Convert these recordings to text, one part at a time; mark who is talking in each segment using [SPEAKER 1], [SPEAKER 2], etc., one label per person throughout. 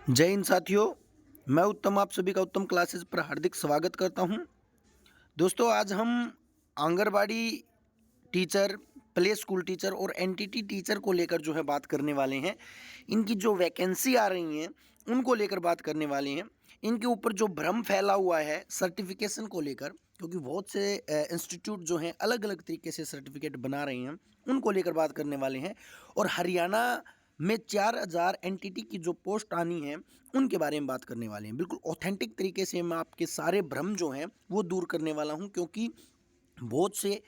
[SPEAKER 1] जय हिंद साथियों। मैं उत्तम आप सभी का उत्तम क्लासेस पर हार्दिक स्वागत करता हूं। दोस्तों, आज हम anganwadi teacher, play school teacher और एनटीटी टीचर को लेकर जो है बात करने वाले हैं। इनकी जो वैकेंसी आ रही हैं उनको लेकर बात करने वाले हैं। इनके ऊपर जो भ्रम फैला हुआ है सर्टिफिकेशन को लेकर, क्योंकि बहुत से इंस्टीट्यूट जो हैं अलग अलग तरीके से सर्टिफिकेट बना रहे हैं, उनको लेकर बात करने वाले हैं। और हरियाणा में 4,000 एनटीटी की जो पोस्ट आनी है उनके बारे में बात करने वाले हैं। बिल्कुल ऑथेंटिक तरीके से मैं आपके सारे भ्रम जो हैं वो दूर करने वाला हूं, क्योंकि बहुत से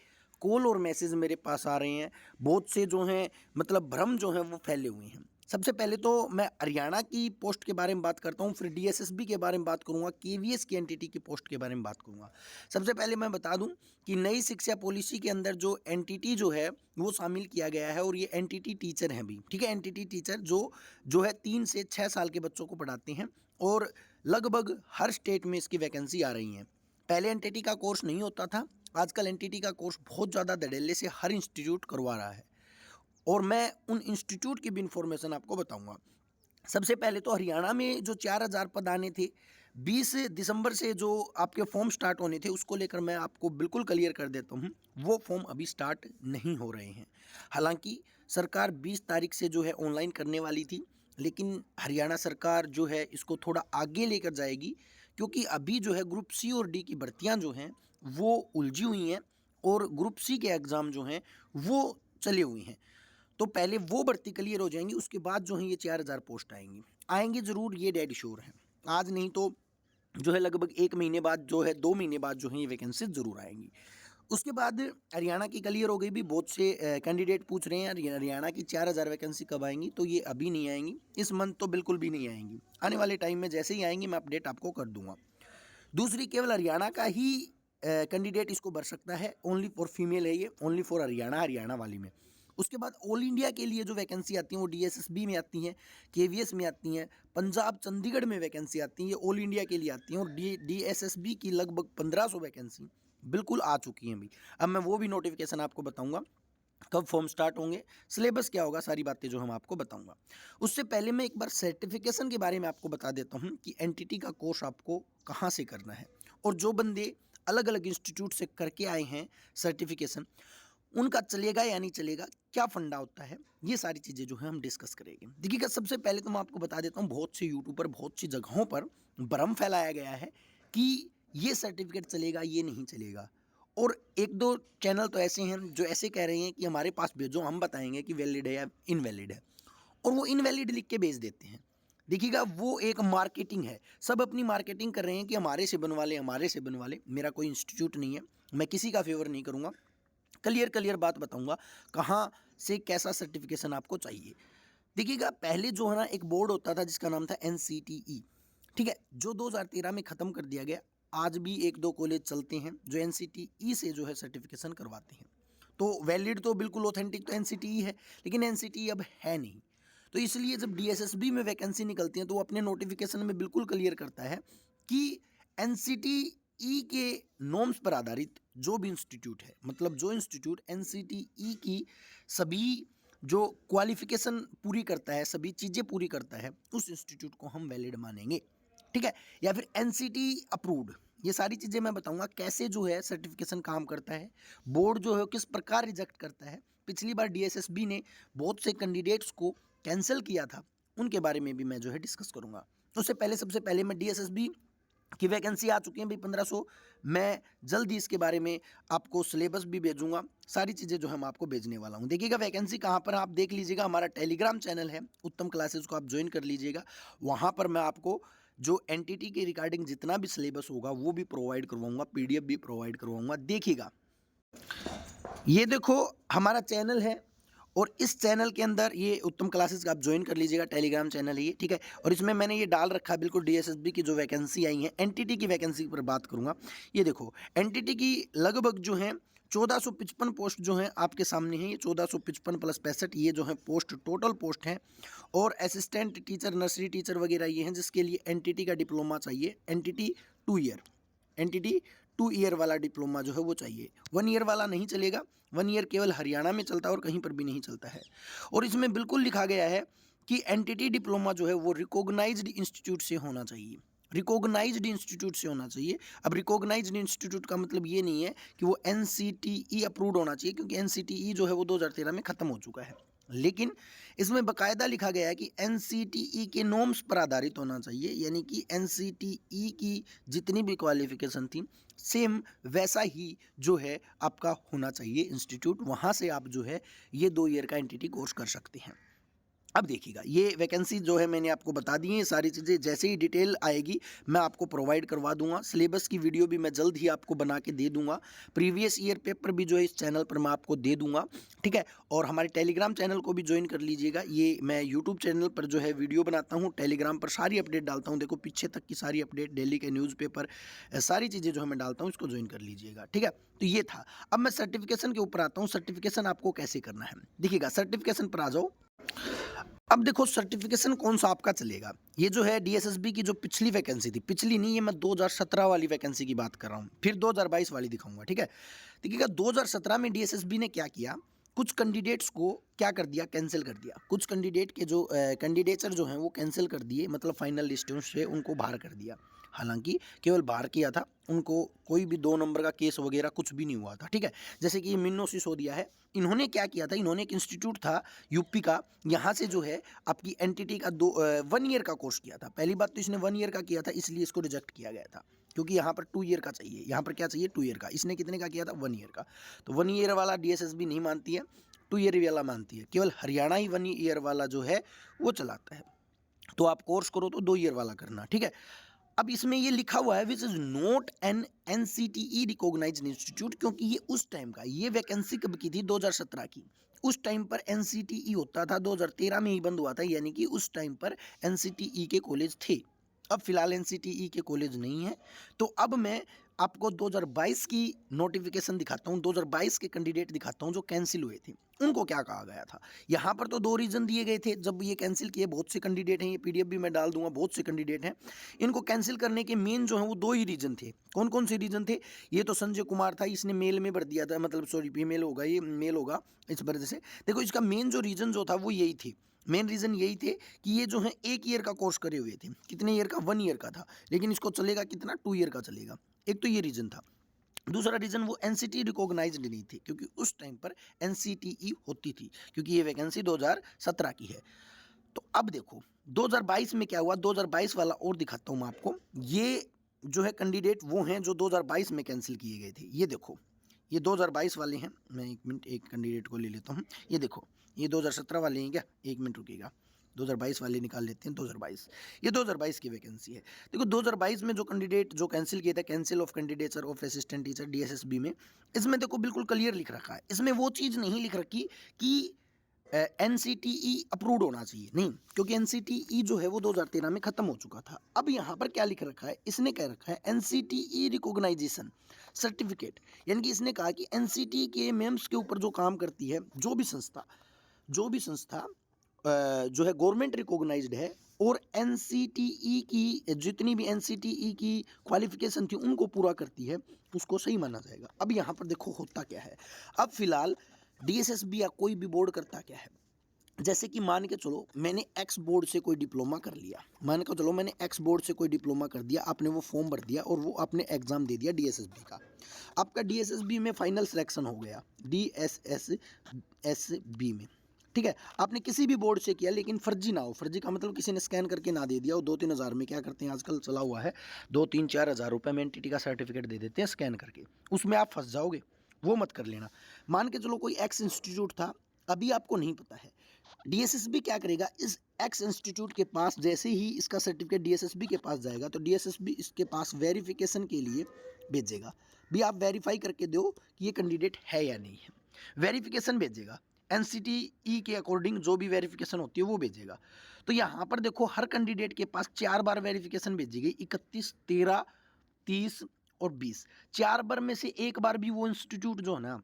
[SPEAKER 1] कॉल और मैसेज मेरे पास आ रहे हैं। बहुत से जो हैं मतलब भ्रम जो हैं वो फैले हुए हैं। सबसे पहले तो मैं हरियाणा की पोस्ट के बारे में बात करता हूँ, फिर डीएसएसबी के बारे में बात करूँगा, केवीएस की एनटीटी की पोस्ट के बारे में बात करूँगा। सबसे पहले मैं बता दूं कि नई शिक्षा पॉलिसी के अंदर जो एनटीटी जो है वो शामिल किया गया है, और ये एनटीटी टीचर हैं भी। ठीक है, एनटीटी टीचर जो है 3 से 6 साल के बच्चों को पढ़ाते हैं, और लगभग हर स्टेट में इसकी वैकेंसी आ रही है। पहले एनटीटी का कोर्स नहीं होता था, आजकल एनटीटी का कोर्स बहुत ज़्यादा धड़ल्ले से हर इंस्टीट्यूट करवा रहा है, और मैं उन इंस्टीट्यूट की भी इंफॉर्मेशन आपको बताऊंगा। सबसे पहले तो हरियाणा में जो 4,000 पद आने थे, 20 दिसंबर से जो आपके फॉर्म स्टार्ट होने थे उसको लेकर मैं आपको बिल्कुल क्लियर कर देता हूँ। वो फॉर्म अभी स्टार्ट नहीं हो रहे हैं। हालांकि सरकार 20 तारीख से जो है ऑनलाइन करने वाली थी, लेकिन हरियाणा सरकार जो है इसको थोड़ा आगे लेकर जाएगी, क्योंकि अभी जो है ग्रुप सी और डी की भर्तियाँ जो हैं वो उलझी हुई हैं, और ग्रुप सी के एग्ज़ाम जो हैं वो चले हुए हैं। तो पहले वो भर्ती क्लियर हो जाएंगी, उसके बाद जो है ये 4,000 पोस्ट आएंगी। आएंगे ज़रूर, ये डेड श्योर है। आज नहीं तो जो है लगभग 1 महीने बाद, जो है 2 महीने बाद जो है ये वैकेंसी ज़रूर आएंगी। उसके बाद हरियाणा की क्लियर हो गई भी। बहुत से कैंडिडेट पूछ रहे हैं हरियाणा की 4,000 वैकेंसी कब आएंगी, तो ये अभी नहीं आएंगी, इस मंथ तो बिल्कुल भी नहीं आएंगी। आने वाले टाइम में जैसे ही आएंगी मैं अपडेट आपको कर दूंगा। दूसरी, केवल हरियाणा का ही कैंडिडेट इसको भर सकता है, ओनली फॉर फीमेल है ये, ओनली फॉर हरियाणा, हरियाणा वाली में। उसके बाद ऑल इंडिया के लिए जो वैकेंसी आती हैं वो डीएसएसबी में आती हैं, केवीएस में आती हैं, पंजाब चंडीगढ़ में वैकेंसी आती हैं, ये ऑल इंडिया के लिए आती हैं। और डीएसएसबी की लगभग 1,500 वैकेंसी बिल्कुल आ चुकी हैं अभी। अब मैं वो भी नोटिफिकेशन आपको बताऊंगा, कब फॉर्म स्टार्ट होंगे, सिलेबस क्या होगा, सारी बातें जो हम आपको बताऊंगा। उससे पहले मैं एक बार सर्टिफिकेशन के बारे में आपको बता देता हूं कि एनटीटी का कोर्स आपको कहां से करना है, और जो बंदे अलग अलग इंस्टीट्यूट से करके आए हैं सर्टिफिकेशन, उनका चलेगा या नहीं चलेगा, क्या फंडा होता है, ये सारी चीज़ें जो है हम डिस्कस करेंगे। देखिएगा, सबसे पहले तो मैं आपको बता देता हूँ, बहुत से यूट्यूबर, बहुत सी जगहों पर भ्रम फैलाया गया है कि ये सर्टिफिकेट चलेगा, ये नहीं चलेगा। और एक दो चैनल तो ऐसे हैं जो ऐसे कह रहे हैं कि हमारे पास भेजो, हम बताएंगे कि वैलिड है या इनवैलिड है, और वो इनवैलिड लिख के भेज देते हैं। देखिएगा, वो एक मार्केटिंग है। सब अपनी मार्केटिंग कर रहे हैं कि हमारे से बनवा ले, हमारे से बनवा ले। मेरा कोई इंस्टीट्यूट नहीं है, मैं किसी का फेवर नहीं करूँगा, क्लियर क्लियर बात बताऊंगा कहाँ से कैसा सर्टिफिकेशन आपको चाहिए। देखिएगा, पहले जो है ना एक बोर्ड होता था जिसका नाम था एनसीटीई। ठीक है, जो 2013 में ख़त्म कर दिया गया। आज भी एक दो कॉलेज चलते हैं जो एनसीटीई से जो है सर्टिफिकेशन करवाते हैं। तो वैलिड तो बिल्कुल ऑथेंटिक तो एनसीटीई है, लेकिन एनसीटीई अब है नहीं। तो इसलिए जब डीएसएसबी में वैकेंसी निकलती है तो वो अपने नोटिफिकेशन में बिल्कुल क्लियर करता है कि एनसीटीई के नॉर्म्स पर आधारित जो भी इंस्टीट्यूट है, मतलब जो इंस्टीट्यूट एनसीटीई की सभी जो क्वालिफिकेशन पूरी करता है, सभी चीज़ें पूरी करता है, उस इंस्टीट्यूट को हम वैलिड मानेंगे। ठीक है, या फिर एनसीटी अप्रूव्ड। ये सारी चीज़ें मैं बताऊंगा कैसे जो है सर्टिफिकेशन काम करता है, बोर्ड जो है किस प्रकार रिजेक्ट करता है। पिछली बार डीएसएसबी ने बहुत से कैंडिडेट्स को कैंसिल किया था, उनके बारे में भी मैं जो है डिस्कस करूंगा। उससे पहले, सबसे पहले मैं डीएसएसबी की वैकेंसी आ चुकी है भाई 1,500। मैं जल्दी इसके बारे में आपको सिलेबस भी भेजूंगा, सारी चीज़ें जो है मैं आपको भेजने वाला हूं। देखिएगा, वैकेंसी कहां पर आप देख लीजिएगा, हमारा टेलीग्राम चैनल है उत्तम क्लासेस को आप ज्वाइन कर लीजिएगा। वहां पर मैं आपको जो एनटीटी के रिगार्डिंग जितना भी सिलेबस होगा वो भी प्रोवाइड करवाऊंगा, पीडीएफ भी प्रोवाइड करवाऊंगा। देखिएगा, ये देखो हमारा चैनल है, और इस चैनल के अंदर ये उत्तम क्लासेस का आप ज्वाइन कर लीजिएगा, टेलीग्राम चैनल है ये। ठीक है, और इसमें मैंने ये डाल रखा है बिल्कुल डीएसएसबी की जो वैकेंसी आई है, एनटीटी की वैकेंसी पर बात करूंगा। ये देखो, एनटीटी की लगभग जो है 1,455 पोस्ट जो हैं आपके सामने हैं। ये 1,455 प्लस 65 ये जो है पोस्ट टोटल पोस्ट हैं। और असिस्टेंट टीचर, नर्सरी टीचर वगैरह ये हैं जिसके लिए एनटीटी का डिप्लोमा चाहिए। एनटीटी 2 ईयर, एनटीटी 2 ईयर वाला डिप्लोमा जो है वो चाहिए, 1 ईयर वाला नहीं चलेगा। 1 ईयर केवल हरियाणा में चलता है और कहीं पर भी नहीं चलता है। और इसमें बिल्कुल लिखा गया है कि एनटीटी डिप्लोमा जो है वो रिकॉग्नाइज्ड इंस्टीट्यूट से होना चाहिए, रिकॉग्नाइज्ड इंस्टीट्यूट से होना चाहिए। अब रिकॉग्नाइज्ड इंस्टीट्यूट का मतलब ये नहीं है कि वो एनसीटीई अप्रूव्ड होना चाहिए, क्योंकि एनसीटीई जो है वो 2013 में ख़त्म हो चुका है, लेकिन इसमें बकायदा लिखा गया है कि एनसीटीई के नॉर्म्स पर आधारित होना चाहिए, यानी कि एनसीटीई की जितनी भी क्वालिफिकेशन थी सेम वैसा ही जो है आपका होना चाहिए इंस्टीट्यूट, वहाँ से आप जो है ये 2 ईयर का एनटीटी कोर्स कर सकते हैं। अब देखिएगा, ये वैकेंसी जो है मैंने आपको बता दी है, सारी चीज़ें जैसे ही डिटेल आएगी मैं आपको प्रोवाइड करवा दूंगा। सिलेबस की वीडियो भी मैं जल्द ही आपको बना के दे दूंगा, प्रीवियस ईयर पेपर भी जो है इस चैनल पर मैं आपको दे दूंगा, ठीक है। और हमारे टेलीग्राम चैनल को भी ज्वाइन कर लीजिएगा। ये मैं यूट्यूब चैनल पर जो है वीडियो बनाता हूँ, टेलीग्राम पर सारी अपडेट डालता हूँ। देखो पीछे तक की सारी अपडेट, डेली के न्यूज़पेपर, सारी चीज़ें जो है मैं डालता हूँ, इसको ज्वाइन कर लीजिएगा, ठीक है। तो ये था। अब मैं सर्टिफिकेशन के ऊपर आता हूँ। सर्टिफिकेशन आपको कैसे करना है, देखिएगा सर्टिफिकेशन पर आ जाओ। अब देखो सर्टिफिकेशन कौन सा आपका चलेगा। ये जो है डीएसएसबी की जो पिछली वैकेंसी थी, पिछली नहीं, ये मैं 2017 वाली वैकेंसी की बात कर रहा हूँ, फिर 2022 वाली दिखाऊंगा, ठीक है। देखिएगा 2017 में डीएसएसबी ने क्या किया, कुछ कैंडिडेट्स को क्या कर दिया, कैंसिल कर दिया। कुछ कैंडिडेट के जो कैंडिडेचर जो हैं वो कैंसिल कर दिए, मतलब फाइनल लिस्ट से उनको बाहर कर दिया। हालांकि केवल बाहर किया था, उनको कोई भी 2 नंबर का केस वगैरह कुछ भी नहीं हुआ था, ठीक है। जैसे कि ये मिन्नो सिसोदिया है, इन्होंने क्या किया था, इन्होंने एक इंस्टीट्यूट था यूपी का, यहाँ से जो है आपकी एनटीटी का 1 ईयर का कोर्स किया था। पहली बात तो इसने 1 ईयर का किया था, इसलिए इसको रिजेक्ट किया गया था, क्योंकि यहाँ पर 2 ईयर का चाहिए, यहाँ पर क्या चाहिए 2 ईयर का। इसने कितने का किया था, 1 ईयर का। तो 1 ईयर वाला डीएसएसबी नहीं मानती है, 2 ईयर वाला मानती है। केवल हरियाणा ही 1 ईयर वाला जो है वो चलाता है। तो आप कोर्स करो तो 2 ईयर वाला करना, ठीक है। अब इसमें ये लिखा हुआ है which is not an NCTE recognised institute, क्योंकि ये उस टाइम का, ये वैकेंसी कब की थी, 2017 की। उस टाइम पर एनसीटीई होता था, 2013 में ही बंद हुआ था, यानी कि उस टाइम पर एनसीटीई के कॉलेज थे। अब फिलहाल एनसीटीई के कॉलेज नहीं है। तो अब मैं आपको 2022 की नोटिफिकेशन दिखाता हूँ, 2022 के कैंडिडेट दिखाता हूँ जो कैंसिल हुए थे, उनको क्या कहा गया था। यहाँ पर तो 2 रीज़न दिए गए थे जब ये कैंसिल किए। बहुत से कैंडिडेट हैं, ये पीडीएफ भी मैं डाल दूंगा, बहुत से कैंडिडेट हैं। इनको कैंसिल करने के मेन जो है वो 2 ही रीज़न थे। कौन कौन से रीज़न थे, ये तो संजय कुमार था, इसने मेल में भर दिया था, मतलब सॉरी फीमेल होगा, ये मेल होगा, इस वजह से। देखो इसका मेन जो रीज़न जो था वो यही थी, मेन रीज़न यही थे कि ये जो है 1 ईयर का कोर्स करे हुए थे। कितने ईयर का, 1 ईयर का था, लेकिन इसको चलेगा कितना, 2 ईयर का चलेगा। एक तो ये रीज़न था। दूसरा रीज़न वो एनसीटी रिकॉग्नाइज्ड नहीं थी, क्योंकि उस टाइम पर एनसीटीई होती थी, क्योंकि ये वैकेंसी 2017 की है। तो अब देखो 2022 में क्या हुआ, 2022 वाला और दिखाता हूँ मैं आपको। ये जो है कैंडिडेट वो हैं जो 2022 में कैंसिल किए गए थे। ये देखो ये 2022 वाले हैं। मैं 1 मिनट एक कैंडिडेट को ले लेता हूँ। ये देखो ये 2017 वाले हैं क्या, 1 मिनट रुकिएगा, 2022 वाले निकाल लेते हैं। 2022, ये 2022 की वैकेंसी है। देखो 2022 में जो कैंडिडेट जो कैंसिल किया था, cancel of candidature of assistant teacher DSSB में, इसमें देखो बिल्कुल क्लियर लिख रखा है। इसमें वो चीज़ नहीं लिख रखी कि एनसीटीई अप्रूव्ड होना चाहिए, नहीं, क्योंकि एनसीटीई जो है वो 2013 में ख़त्म हो चुका था। अब यहाँ पर क्या लिख रखा है, इसने कह रखा है एनसीटीई रिकॉग्नाइजेशन सर्टिफिकेट, यानी कि इसने कहा कि एनसीटी के मेम्स के ऊपर जो काम करती है, जो भी संस्था जो है गवर्नमेंट रिकॉग्नाइज्ड है, और एनसीटीई की जितनी भी एनसीटीई की क्वालिफिकेशन थी उनको पूरा करती है, उसको सही माना जाएगा। अब यहाँ पर देखो होता क्या है। अब फिलहाल डीएसएसबी या कोई भी बोर्ड करता क्या है, जैसे कि मान के चलो मैंने एक्स बोर्ड से कोई डिप्लोमा कर लिया, मान के चलो मैंने एक्स बोर्ड से कोई डिप्लोमा कर दिया, आपने वो फॉर्म भर दिया और वो आपने एग्ज़ाम दे दिया डीएसएसबी का। आपका डीएसएसबी में फाइनल सिलेक्शन हो गया, डीएसएसबी में, ठीक है। आपने किसी भी बोर्ड से किया, लेकिन फर्जी ना हो, फर्जी का मतलब किसी ने स्कैन करके ना दे दिया, और 2-3 हज़ार में क्या करते हैं आजकल चला हुआ है, 2-3-4 हज़ार रुपये में एनटीटी का सर्टिफिकेट दे देते हैं स्कैन करके, उसमें आप फंस जाओगे, वो मत कर लेना। मान के चलो कोई एक्स इंस्टीट्यूट था, अभी आपको नहीं पता है, डीएसएसबी क्या करेगा, इस एक्स इंस्टीट्यूट के पास जैसे ही इसका सर्टिफिकेट डीएसएसबी के पास जाएगा, तो डीएसएसबी इसके पास वेरिफिकेशन के लिए भेजेगा, भी आप वेरीफाई करके दो कि ये कैंडिडेट है या नहीं है, वेरिफिकेशन भेजेगा। एनसीटीई के अकॉर्डिंग जो भी वेरिफिकेशन होती है वो भेजेगा। तो यहाँ पर देखो हर कैंडिडेट के पास 4 बार वेरिफिकेशन भेजी गई, 31, 13, 30 और 20। 4 बार में से एक बार भी वो इंस्टीट्यूट जो है ना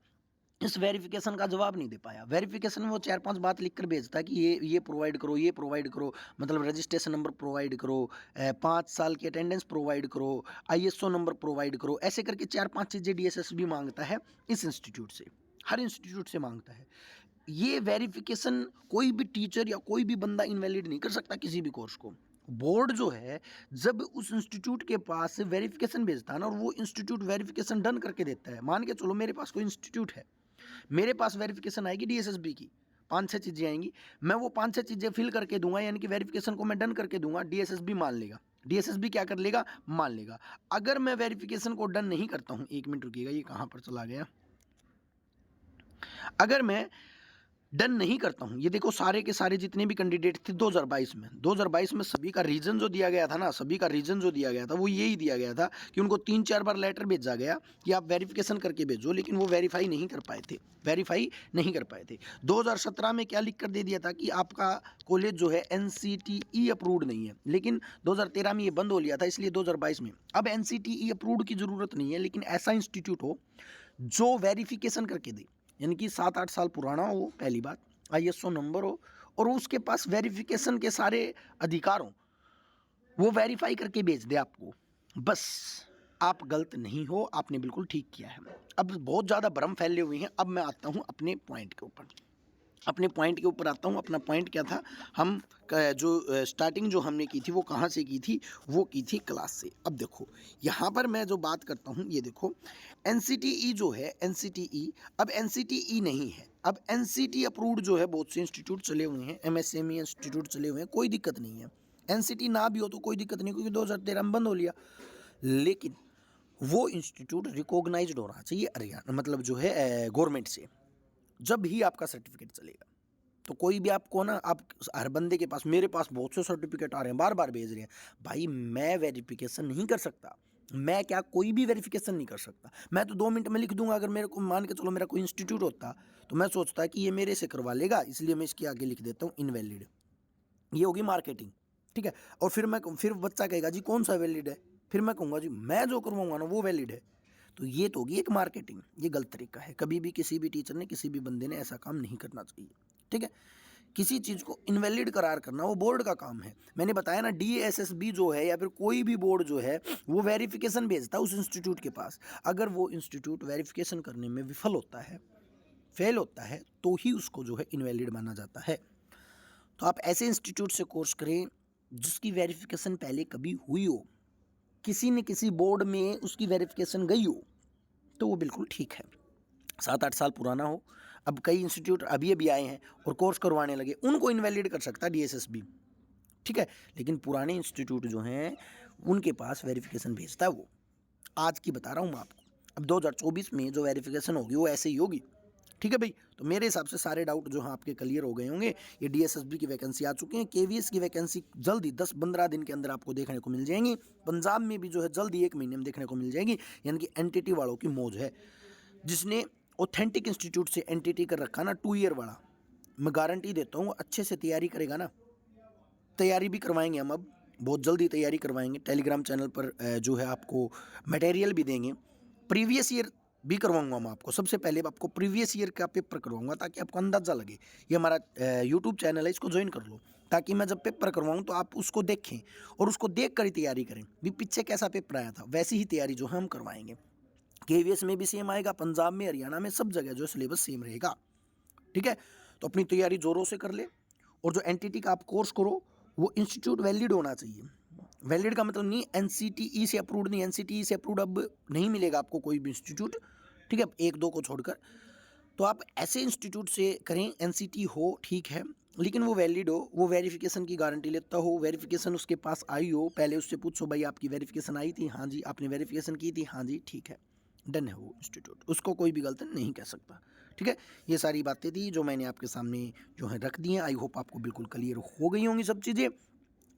[SPEAKER 1] इस वेरिफिकेशन का जवाब नहीं दे पाया। वेरिफिकेशन में वो 4-5 बात लिख कर भेजता है कि ये प्रोवाइड करो, ये प्रोवाइड करो, मतलब रजिस्ट्रेशन नंबर प्रोवाइड करो, 5 साल की अटेंडेंस प्रोवाइड करो, आईएसओ नंबर प्रोवाइड करो, ऐसे करके 4-5 चीज़ें डीएसएसबी मांगता है इस इंस्टीट्यूट से, हर इंस्टीट्यूट से मांगता है। ये वेरिफिकेशन कोई भी टीचर या कोई भी बंदा इनवैलिड नहीं कर सकता किसी भी कोर्स को। बोर्ड जो है जब उस इंस्टीट्यूट के पास वेरिफिकेशन भेजता है ना, और वो इंस्टीट्यूट वेरिफिकेशन डन करके देता है, मान के चलो मेरे पास कोई इंस्टीट्यूट है, मेरे पास वेरिफिकेशन आएगी डीएसएसबी की, 5-6 चीज़ें आएंगी, मैं वो 5-6 चीज़ें फिल करके दूंगा, यानी कि वेरिफिकेशन को मैं डन करके दूंगा, डीएसएसबी मान लेगा। डीएसएसबी क्या कर लेगा, मान लेगा। अगर मैं वेरिफिकेशन को डन नहीं करता हूँ, 1 मिनट रुकिएगा, ये कहाँ पर चला गया, अगर मैं डन नहीं करता हूँ, ये देखो सारे के सारे जितने भी कैंडिडेट थे 2022 में सभी का रीजन जो दिया गया था ना, सभी का रीजन जो दिया गया था वो यही दिया गया था कि उनको 3-4 बार लेटर भेजा गया कि आप वेरिफिकेशन करके भेजो, लेकिन वो वेरीफाई नहीं कर पाए थे। 2017 में क्या लिख कर दे दिया था कि आपका कॉलेज जो है NCTE अप्रूव्ड नहीं है, लेकिन 2013 में ये बंद हो लिया था, इसलिए 2022 में अब NCTE अप्रूव्ड की ज़रूरत नहीं है, लेकिन ऐसा इंस्टीट्यूट हो जो वेरिफिकेशन करके दे, यानी कि 7-8 साल पुराना हो, पहली बात, ISO नंबर हो, और उसके पास वेरिफिकेशन के सारे अधिकार हों, वो वेरीफाई करके भेज दे आपको, बस आप गलत नहीं हो, आपने बिल्कुल ठीक किया है। अब बहुत ज़्यादा भ्रम फैले हुए हैं, अब मैं आता हूँ अपने पॉइंट के ऊपर। आता हूँ। अपना पॉइंट क्या था, हम जो स्टार्टिंग जो हमने की थी वो कहाँ से की थी, वो की थी क्लास से। अब देखो यहाँ पर मैं जो बात करता हूँ, ये देखो NCTE जो है, NCTE अब NCTE नहीं है, अब NCT अप्रूव्ड जो है, बहुत से इंस्टीट्यूट चले हुए हैं, MSME इंस्टीट्यूट चले हुए हैं, कोई दिक्कत नहीं है। NCT ना भी हो तो कोई दिक्कत नहीं, क्योंकि 2013 में बंद हो लिया, लेकिन वो इंस्टीट्यूट रिकॉग्नाइज्ड होना चाहिए हरियाणा, मतलब जो है गवर्नमेंट से, जब ही आपका सर्टिफिकेट चलेगा। तो कोई भी आपको ना, आप हर बंदे के पास, मेरे पास बहुत से सर्टिफिकेट आ रहे हैं, बार बार भेज रहे हैं, भाई मैं वेरिफिकेशन नहीं कर सकता, मैं क्या कोई भी वेरिफिकेशन नहीं कर सकता, मैं तो 2 मिनट में लिख दूंगा। अगर मेरे को मान के चलो मेरा कोई इंस्टीट्यूट होता तो मैं सोचता कि ये मेरे से करवा लेगा, इसलिए मैं इसके आगे लिख देता हूँ इनवैलिड, ये होगी मार्केटिंग, ठीक है। और फिर बच्चा कहेगा जी कौन सा वैलिड है, फिर मैं कहूँगा जी मैं जो करवाऊंगा ना वो वैलिड है, तो ये तो होगी एक मार्केटिंग, ये गलत तरीका है। कभी भी किसी भी टीचर ने, किसी भी बंदे ने ऐसा काम नहीं करना चाहिए, ठीक है। किसी चीज़ को इनवैलिड करार करना वो बोर्ड का काम है। मैंने बताया ना, DSSB जो है या फिर कोई भी बोर्ड जो है, वो वेरिफिकेशन भेजता है उस इंस्टीट्यूट के पास। अगर वो इंस्टीट्यूट वेरिफिकेशन करने में विफल होता है, फेल होता है, तो ही उसको जो है इनवैलिड माना जाता है। तो आप ऐसे इंस्टीट्यूट से कोर्स करें जिसकी वेरिफिकेशन पहले कभी हुई हो, किसी न किसी बोर्ड में उसकी वेरिफिकेशन गई हो, तो वो बिल्कुल ठीक है। 7-8 साल पुराना हो, अब कई इंस्टीट्यूट अभी अभी आए हैं और कोर्स करवाने लगे, उनको इनवैलिड कर सकता है DSSB, ठीक है। लेकिन पुराने इंस्टीट्यूट जो हैं उनके पास वेरिफिकेशन भेजता है वो। आज की बता रहा हूँ मैं आपको, अब 2024 में जो वेरिफिकेशन होगी वो ऐसे ही होगी, ठीक है भाई। तो मेरे हिसाब से सारे डाउट जो हैं आपके क्लियर हो गए होंगे। ये DSSB की वैकेंसी आ चुकी है, KVS की वैकेंसी जल्दी 10-15 दिन के अंदर आपको देखने को मिल जाएंगी। पंजाब में भी जो है जल्दी 1 महीने में देखने को मिल जाएगी, यानी कि NTT वालों की मौज है। जिसने ऑथेंटिक इंस्टीट्यूट से NTT कर रखा ना 2 ईयर वाला, मैं गारंटी देता हूँ अच्छे से तैयारी करेगा ना, तैयारी भी करवाएंगे हम, अब बहुत जल्दी तैयारी करवाएंगे। टेलीग्राम चैनल पर जो है आपको मटेरियल भी देंगे, प्रीवियस ईयर भी करवाऊंगा मैं आपको। सबसे पहले आपको प्रीवियस ईयर का पेपर करवाऊंगा ताकि आपको अंदाज़ा लगे। ये हमारा यूट्यूब चैनल है, इसको ज्वाइन कर लो, ताकि मैं जब पेपर करवाऊँ तो आप उसको देखें और उसको देख कर ही तैयारी करें। भी पीछे कैसा पेपर आया था वैसी ही तैयारी जो हम करवाएंगे। KVS में भी सेम आएगा, पंजाब में, हरियाणा में, सब जगह जो सिलेबस सेम रहेगा, ठीक है। तो अपनी तैयारी जोरों से कर ले, और जो NTT का आप कोर्स करो वो इंस्टीट्यूट वैलिड होना चाहिए। वैलिड का मतलब नहीं NCTE से अप्रूव्ड नहीं, NCTE से अप्रूव्ड अब नहीं मिलेगा आपको कोई भी इंस्टीट्यूट, ठीक है, 1-2 को छोड़कर। तो आप ऐसे इंस्टीट्यूट से करें, NCT हो ठीक है, लेकिन वो वैलिड हो, वो वेरिफिकेशन की गारंटी लेता हो, वेरिफिकेशन उसके पास आई हो, पहले उससे पूछो भाई आपकी वेरिफिकेशन आई थी, हाँ जी। आपने वेरिफिकेशन की थी, हाँ जी, ठीक है, डन है वो इंस्टीट्यूट, उसको कोई भी गलत नहीं कह सकता, ठीक है। ये सारी बातें थी जो मैंने आपके सामने जो है रख दी हैं। आई होप आपको बिल्कुल क्लियर हो गई होंगी सब चीज़ें।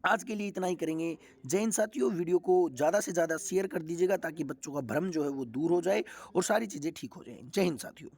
[SPEAKER 1] आज के लिए इतना ही करेंगे। जय हिंद साथियों, वीडियो को ज़्यादा से ज़्यादा शेयर कर दीजिएगा ताकि बच्चों का भ्रम जो है वो दूर हो जाए और सारी चीज़ें ठीक हो जाएं। जय हिंद साथियों।